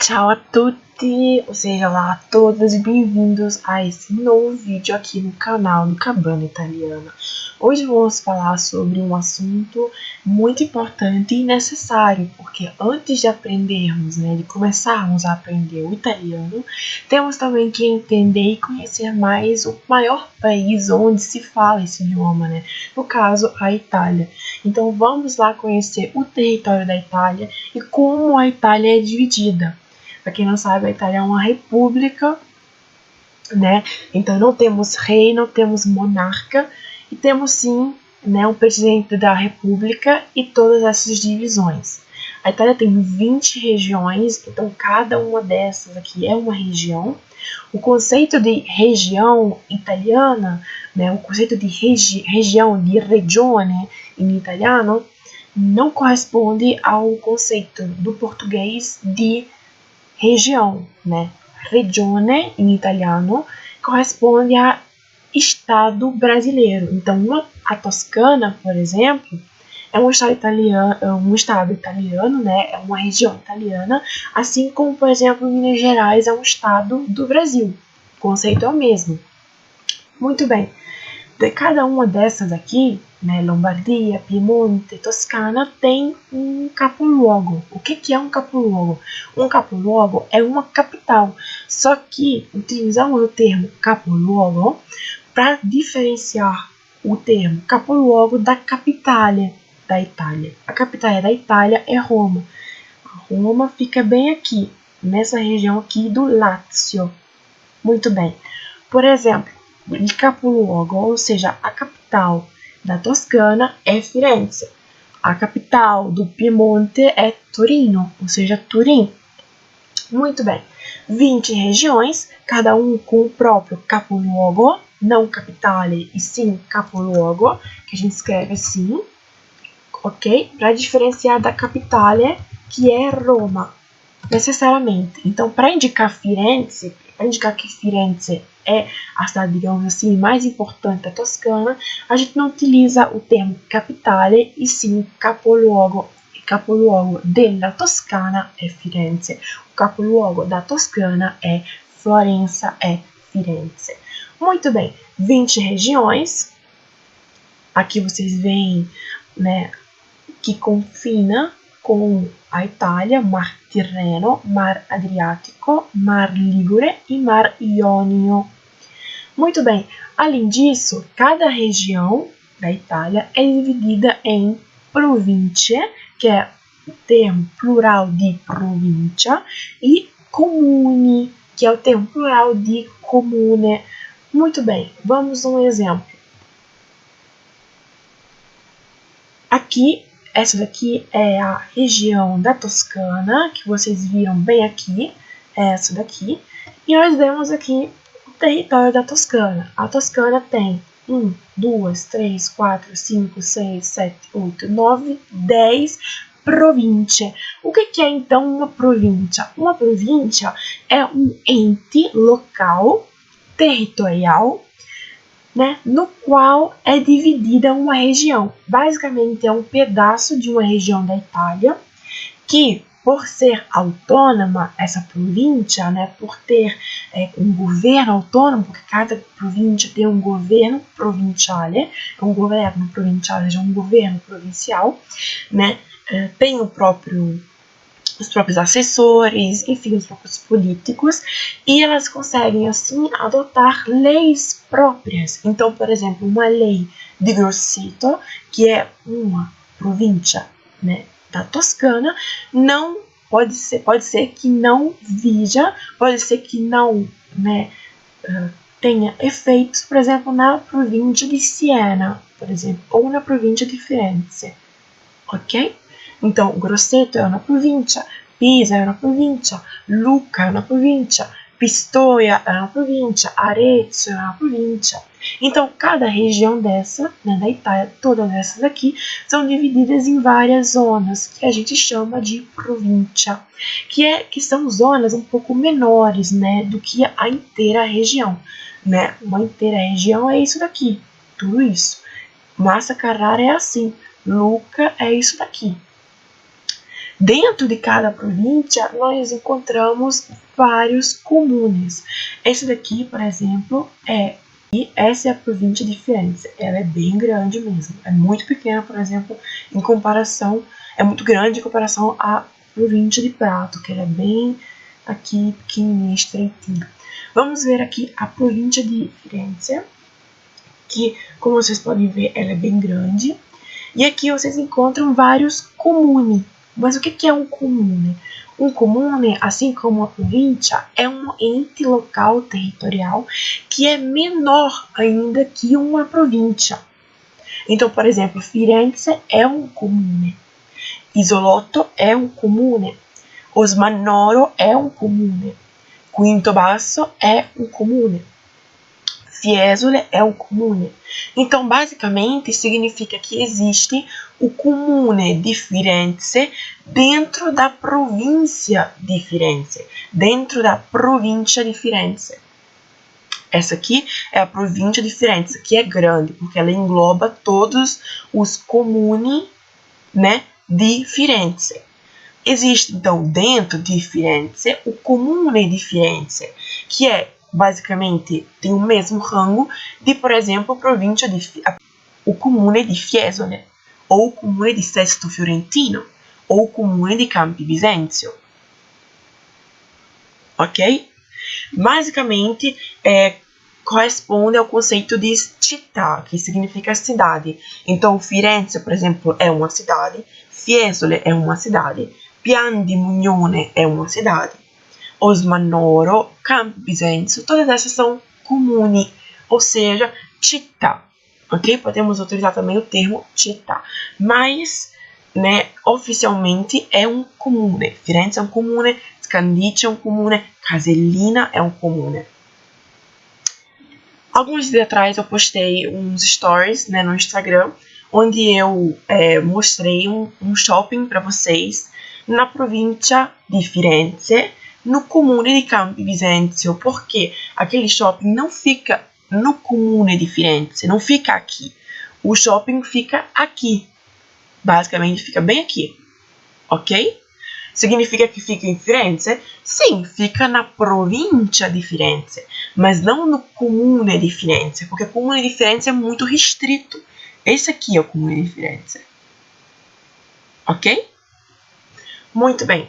Ciao a tutti, ou seja, olá a todas e bem-vindos a esse novo vídeo aqui no canal do Cabana Italiana. Hoje vamos falar sobre um assunto muito importante e necessário, porque antes de aprendermos, de começarmos a aprender o italiano, temos também que entender e conhecer mais o maior país onde se fala esse idioma, no caso, a Itália. Então vamos lá conhecer o território da Itália e como a Itália é dividida. Para quem não sabe, a Itália é uma república, Então não temos rei, não temos monarca, e temos sim, um presidente da república e todas essas divisões. A Itália tem 20 regiões, então cada uma dessas aqui é uma região. O conceito de região italiana, o conceito de região, de regione em italiano, não corresponde ao conceito do português de região, Regione em italiano corresponde a estado brasileiro. Então, a Toscana, por exemplo, é um estado italiano, é uma região italiana, assim como, por exemplo, Minas Gerais é um estado do Brasil. O conceito é o mesmo. Muito bem. De cada uma dessas aqui, Lombardia, Piemonte, Toscana, tem um capoluogo. O que é um capoluogo? Um capoluogo é uma capital. Só que utilizamos o termo capoluogo para diferenciar o termo capoluogo da capitale da Itália. A capital da Itália é Roma. Roma fica bem aqui, nessa região aqui do Lácio. Muito bem. Por exemplo, il capoluogo, ou seja, a capital da Toscana é Firenze. A capital do Piemonte é Torino, ou seja, Turim. Muito bem. 20 regiões, cada um com o próprio capoluogo, não capitale e sim capoluogo, que a gente escreve assim, ok? Para diferenciar da capitale, que é Roma, necessariamente. Então, para indicar que Firenze é a cidade, digamos assim, mais importante da Toscana, a gente não utiliza o termo capitale e sim capoluogo. Il capoluogo della Toscana è Firenze. O capoluogo da Toscana é Florença, é Firenze. Muito bem, 20 regiões. Aqui vocês veem, que confina com a Itália, Mar Tirreno, Mar Adriático, Mar Ligure e Mar Ionio. Muito bem, além disso, cada região da Itália é dividida em province, que é o termo plural de provincia, e comune, que é o termo plural de comune. Muito bem, vamos a um exemplo. Aqui, essa daqui é a região da Toscana, que vocês viram bem aqui, é essa daqui. E nós vemos aqui o território da Toscana. A Toscana tem 1, 2, 3, 4, 5, 6, 7, 8, 9, 10 províncias. O que é então uma província? Uma província é um ente local, territorial, no qual é dividida uma região. Basicamente, é um pedaço de uma região da Itália que, por ser autônoma, essa província, por ter um governo autônomo, porque cada província tem um governo provinciale, um governo provinciale, um governo provincial, tem os próprios assessores, enfim, os próprios políticos, e elas conseguem, assim, adotar leis próprias. Então, por exemplo, uma lei de Grosseto, que é uma província, da Toscana, não pode ser que não vija, pode ser que não, tenha efeitos, por exemplo, na província de Siena, por exemplo, ou na província de Firenze, ok? Então, Grosseto é uma província, Pisa é uma província, Lucca é uma província, Pistoia é uma província, Arezzo é uma província. Então, cada região dessa, da Itália, todas essas aqui, são divididas em várias zonas, que a gente chama de província, que são zonas um pouco menores, do que a inteira região, Uma inteira região é isso daqui, tudo isso. Massa Carrara é assim, Lucca é isso daqui. Dentro de cada província, nós encontramos vários comunes. Esse daqui, por exemplo, essa é a província de Firenze. Ela é bem grande mesmo. É muito pequena, por exemplo, em comparação... É muito grande em comparação à província de Prato, que ela é bem aqui, pequenininha, estreitinha. Vamos ver aqui a província de Firenze, que, como vocês podem ver, ela é bem grande. E aqui vocês encontram vários comuni. Mas o que é um comune? Um comune, assim como a província, é um ente local territorial que é menor ainda que uma província. Então, por exemplo, Firenze é um comune, Isolotto é um comune, Osmannoro é um comune, Quinto Basso é um comune, Fiesole é um comune. Então, basicamente, significa que existe o comune de Firenze dentro da província de Firenze, dentro da província de Firenze. Essa aqui é a província de Firenze, que é grande, porque ela engloba todos os comuni, né, de Firenze. Existe, então, dentro de Firenze, o comune de Firenze, que é, basicamente, tem o mesmo rango de, por exemplo, o comune de Fiesole, ou o comune de Sesto Fiorentino, ou o comune de Campi Bisenzio. Ok? Basicamente, corresponde ao conceito de città, que significa cidade. Então, Firenze, por exemplo, é uma cidade, Fiesole é uma cidade, Pian di Mugnone é uma cidade, Osmannoro, Campi Bisenzio, todas essas são comuni, ou seja, città. Ok? Podemos utilizar também o termo città, mas, né, oficialmente é um comune. Firenze é um comune, Scandicci é um comune, Casellina é um comune. Alguns dias atrás eu postei uns stories, né, no Instagram, onde eu mostrei um shopping para vocês na província de Firenze, no comune de Campi Bisenzio, porque aquele shopping não fica no comune de Firenze, não fica aqui. O shopping fica aqui, basicamente fica bem aqui, ok? Significa que fica em Firenze? Sim, fica na província de Firenze, mas não no comune de Firenze, porque o comune de Firenze é muito restrito. Esse aqui é o comune de Firenze. Ok? Muito bem.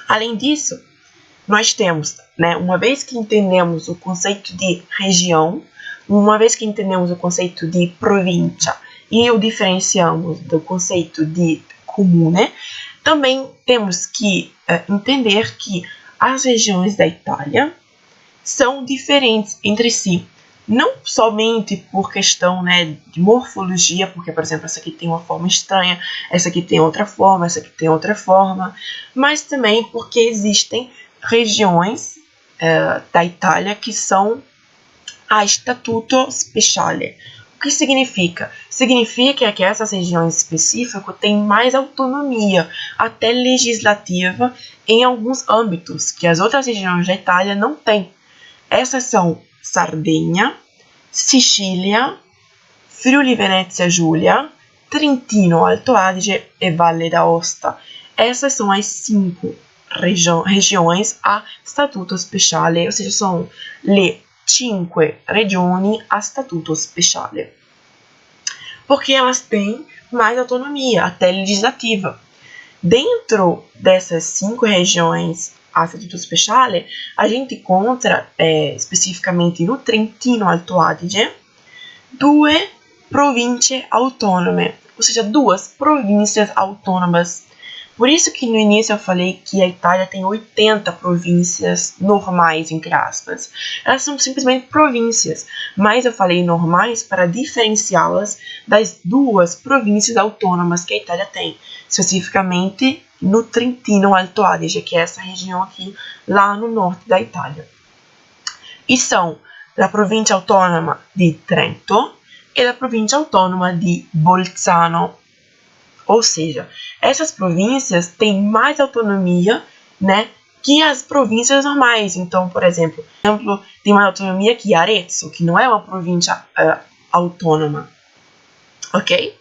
Além disso, nós temos, né, uma vez que entendemos o conceito de região, uma vez que entendemos o conceito de província e o diferenciamos do conceito de comune, também temos que entender que as regiões da Itália são diferentes entre si. Não somente por questão, né, de morfologia, porque, por exemplo, essa aqui tem uma forma estranha, essa aqui tem outra forma, essa aqui tem outra forma, mas também porque existem regiões da Itália que são a Statuto Speciale. O que significa? Significa que essas regiões específicas têm mais autonomia, até legislativa, em alguns âmbitos, que as outras regiões da Itália não têm. Essas são Sardenha, Sicília, Friuli Venezia Giulia, Trentino Alto Adige e Valle d'Aosta. Essas são as 5 regiões a Statuto Speciale, ou seja, são le 5 regioni a Statuto Speciale, porque elas têm mais autonomia, até legislativa. Dentro dessas 5 regiões a Statuto Speciale, a gente encontra, especificamente no Trentino Alto Adige, 2 province autonome, ou seja, 2 províncias autônomas. Por isso que no início eu falei que a Itália tem 80 províncias normais, entre aspas. Elas são simplesmente províncias, mas eu falei normais para diferenciá-las das 2 províncias autônomas que a Itália tem, especificamente no Trentino Alto Adige, que é essa região aqui, lá no norte da Itália. E são da província autônoma de Trento e da província autônoma de Bolzano. Ou seja, essas províncias têm mais autonomia, né, que as províncias normais. Então, por exemplo, tem mais autonomia que Arezzo, que não é uma província autônoma. Ok?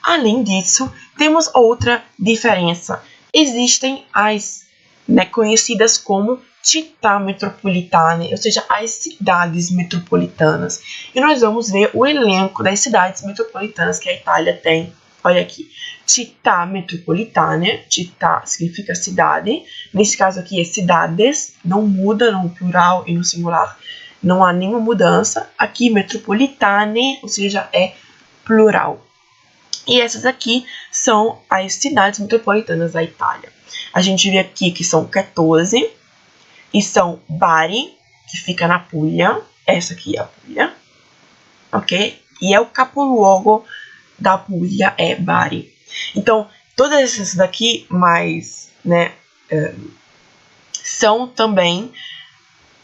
Além disso, temos outra diferença existem as, né, conhecidas como città metropolitane, ou seja, as cidades metropolitanas. E nós vamos ver o elenco das cidades metropolitanas que a Itália tem. Olha aqui, città metropolitane, città significa cidade, nesse caso aqui é cidades, não muda no plural e no singular, não há nenhuma mudança. Aqui metropolitane, ou seja, é plural. E essas aqui são as cidades metropolitanas da Itália. A gente vê aqui que são 14, e são Bari, que fica na Puglia, essa aqui é a Puglia, ok? E é o capoluogo da Puglia, é Bari. Então, todas essas daqui, mais, né, são também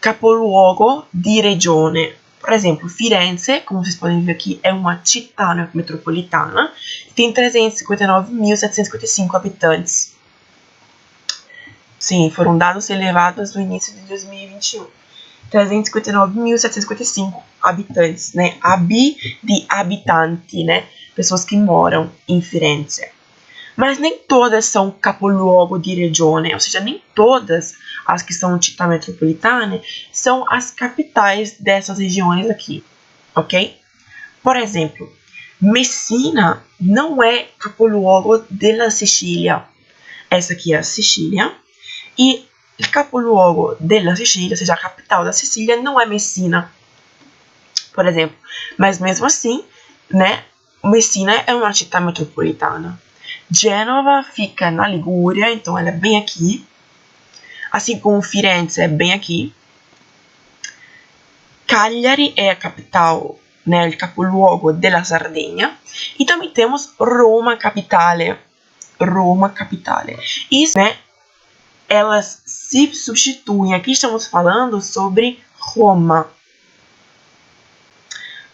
capoluogo di regione. Por exemplo, Firenze, como vocês podem ver aqui, é uma città metropolitana, tem 359.755 habitantes. Sim, foram dados elevados no início de 2021. 359.755 habitantes, né? De abitanti, né? Pessoas que moram em Firenze. Mas nem todas são capoluogo di regione, ou seja, nem todas as que são città metropolitane são as capitais dessas regiões aqui, ok? Por exemplo, Messina não é capoluogo della Sicilia. Essa aqui é a Sicília. E o capoluogo della Sicilia, ou seja, a capital da Sicília, não é Messina, por exemplo. Mas mesmo assim, né, Messina é uma città metropolitana. Gênova fica na Ligúria, então ela é bem aqui. Assim como Firenze é bem aqui. Cagliari é a capital, né, o capoluogo della Sardegna. E também temos Roma capitale. Roma capitale. Isso, né, elas se substituem. Aqui estamos falando sobre Roma.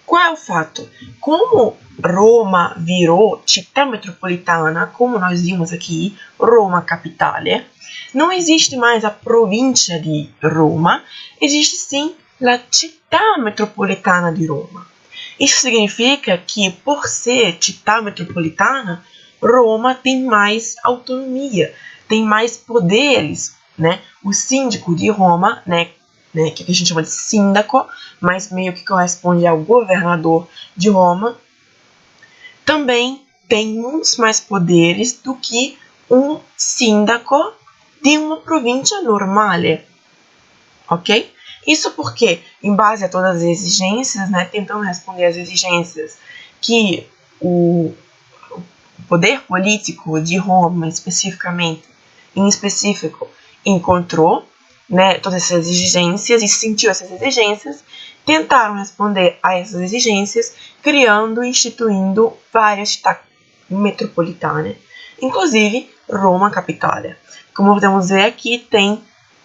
Qual é o fato? Como Roma virou città metropolitana, como nós vimos aqui, Roma capitale, não existe mais a província de Roma, existe sim a città metropolitana de Roma. Isso significa que, por ser città metropolitana, Roma tem mais autonomia, tem mais poderes, né? O síndico de Roma, né, que a gente chama de síndaco, mas meio que corresponde ao governador de Roma, também tem muitos mais poderes do que um síndaco de uma província normale, ok? Isso porque, em base a todas as exigências, né, tentando responder às exigências que o poder político de Roma, em específico, encontrou, né, todas essas exigências e sentiu essas exigências, tentaram responder a essas exigências, criando e instituindo várias città metropolitane, inclusive Roma capitale. Como podemos ver aqui, tem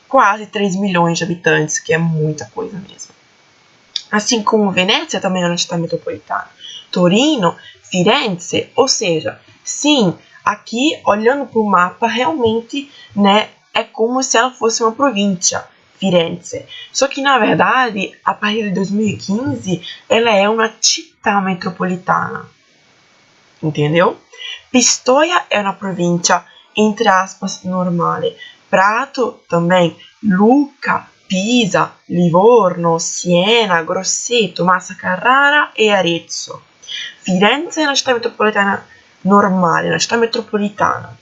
quase 3 milhões de habitantes, que é muita coisa mesmo. Assim como Venezia também é uma città metropolitana. Torino, Firenze, ou seja, sim, aqui olhando para o mapa, realmente, né, é como se ela fosse uma província, Firenze. Só que, na verdade, a partir de 2015, ela é uma città metropolitana. Entendeu? Pistoia é uma província, entre aspas, normale. Prato também, Lucca, Pisa, Livorno, Siena, Grosseto, Massa Carrara e Arezzo. Firenze é uma città metropolitana normale, uma città metropolitana.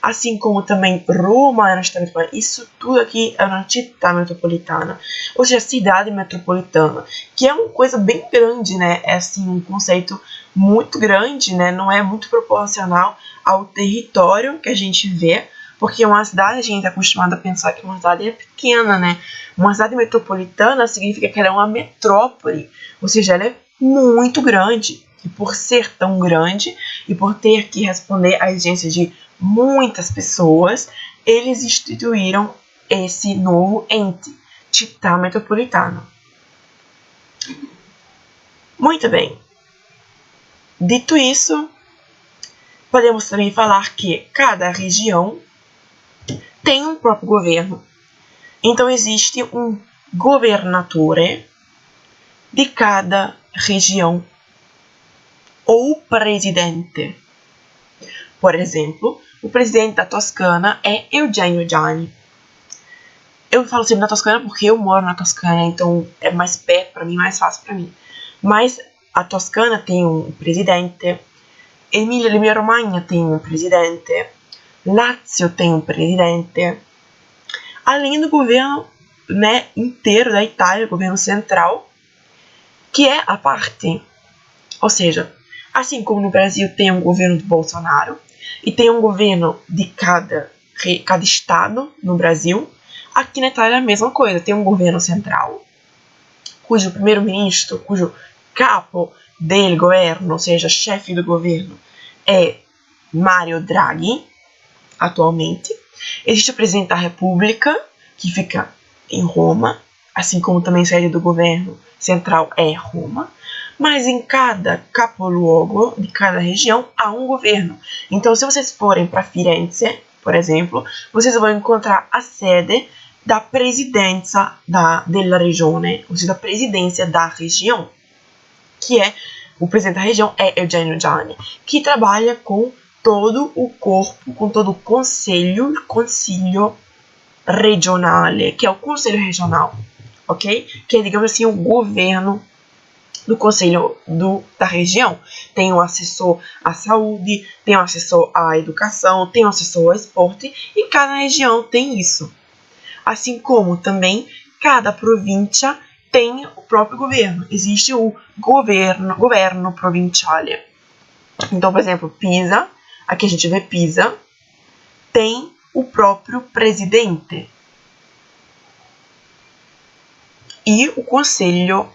Assim como também Roma é uma città metropolitana. Isso tudo aqui é uma città metropolitana, ou seja, cidade metropolitana, que é uma coisa bem grande, né? É assim um conceito muito grande, né? Não é muito proporcional ao território que a gente vê, porque uma cidade a gente é acostumado a pensar que uma cidade é pequena, né? Uma cidade metropolitana significa que ela é uma metrópole, ou seja, ela é muito grande. E por ser tão grande e por ter que responder às exigências de muitas pessoas, eles instituíram esse novo ente, città metropolitana. Muito bem. Dito isso, podemos também falar que cada região tem um próprio governo. Então existe um governatore de cada região ou presidente. Por exemplo, o presidente da Toscana é Eugenio Gianni. Eu falo sempre da Toscana porque eu moro na Toscana, então é mais perto para mim, mais fácil para mim. Mas a Toscana tem um presidente, Emília-Romagna tem um presidente, Lazio tem um presidente, além do governo, né, inteiro da Itália, o governo central, que é a parte. Ou seja, assim como no Brasil tem um governo do Bolsonaro e tem um governo de cada estado no Brasil, aqui na Itália é a mesma coisa. Tem um governo central, cujo primeiro-ministro, cujo capo del governo, ou seja, chefe do governo, é Mario Draghi, atualmente. Existe o presidente da República, que fica em Roma, assim como também a sede do governo central é Roma. Mas em cada capoluogo de cada região há um governo. Então, se vocês forem para Firenze, por exemplo, vocês vão encontrar a sede da presidência della regione, ou seja, da presidência da região, que é o presidente da região é Eugenio Gianni, que trabalha com todo o corpo, com todo o conselho regionale, que é o conselho regional, ok? Que é, digamos assim, o governo do conselho da região. Tem um assessor à saúde, tem um assessor à educação, tem um assessor ao esporte, e cada região tem isso. Assim como também cada província tem o próprio governo. Existe o governo provinciale. Então, por exemplo, Pisa, aqui a gente vê Pisa, tem o próprio presidente. E o consiglio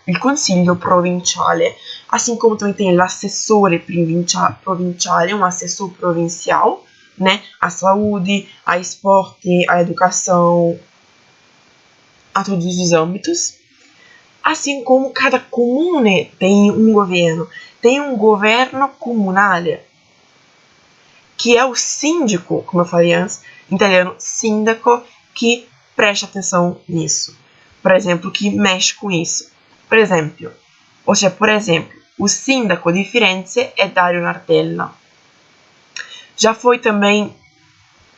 provinciale, assim como também tem l'assessore provinciale, um assessor provincial, né? A saúde, a esporte, a educação, a todos os âmbitos. Assim como cada comune tem um governo. Tem um governo comunale, que é o síndico, como eu falei antes, em italiano, sindaco, que presta atenção nisso. Por exemplo, que mexe com isso. Por exemplo, o sindaco de Firenze é Dario Nardella. Já foi também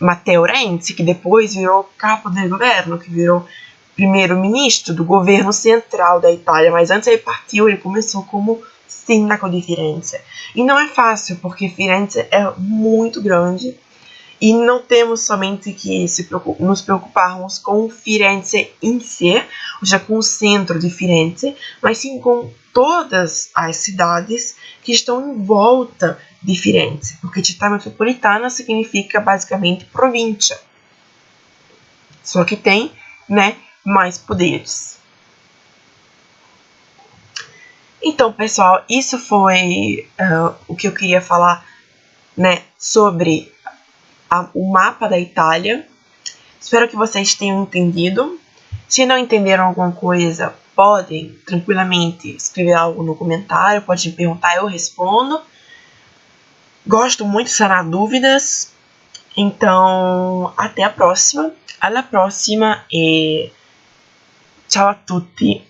Matteo Renzi, que depois virou capo del governo, que virou primeiro-ministro do governo central da Itália, mas antes ele começou como sindaco de Firenze. E não é fácil, porque Firenze é muito grande e não temos somente que nos preocuparmos com Firenze em si, ou seja, com o centro de Firenze, mas sim com todas as cidades que estão em volta de Firenze, porque città metropolitana significa basicamente província, só que tem, né, mais poderes. Então, pessoal, isso foi o que eu queria falar, né, sobre o mapa da Itália. Espero que vocês tenham entendido. Se não entenderam alguma coisa, podem tranquilamente escrever algo no comentário, pode me perguntar, eu respondo. Gosto muito de sanar dúvidas. Então, até a próxima. Alla prossima e ciao a tutti.